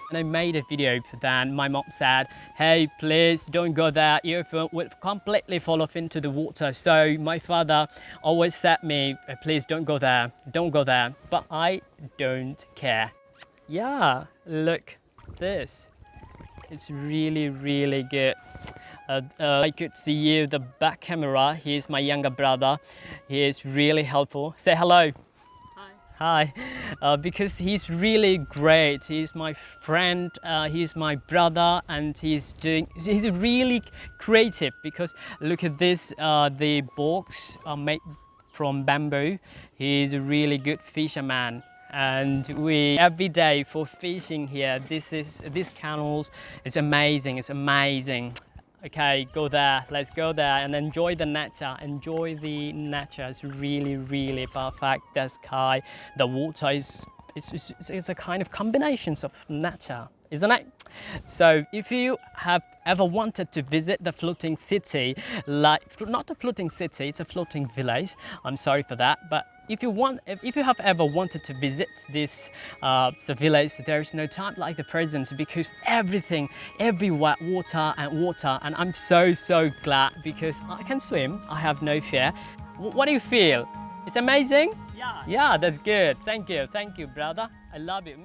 And I made a video for that. My mom said, hey, please don't go there. Your phone will completely fall off into the water. So my father always said me, please don't go there. Don't go there. But I don't care. Yeah, look this. It's really, really good. I could see you, the back camera. He's my younger brother. He is really helpful. Say hello. Hi, because he's really great. He's my friend, he's my brother, and he's really creative because look at this, the box are made from bamboo. He's a really good fisherman. And we every day for fishing here, this canals is amazing, it's amazing. Okay, go there, let's go there and enjoy the nature. Enjoy the nature, it's really, really perfect. The sky, the water it's a kind of combinations of nature, isn't it? So if you have ever wanted to visit the floating city, like not a floating city, it's a floating village. I'm sorry for that, but if you have ever wanted to visit this village, there is no time like the present because everything, everywhere, water, and I'm so glad because I can swim. I have no fear. What do you feel? It's amazing? Yeah. Yeah, that's good. Thank you, brother. I love you.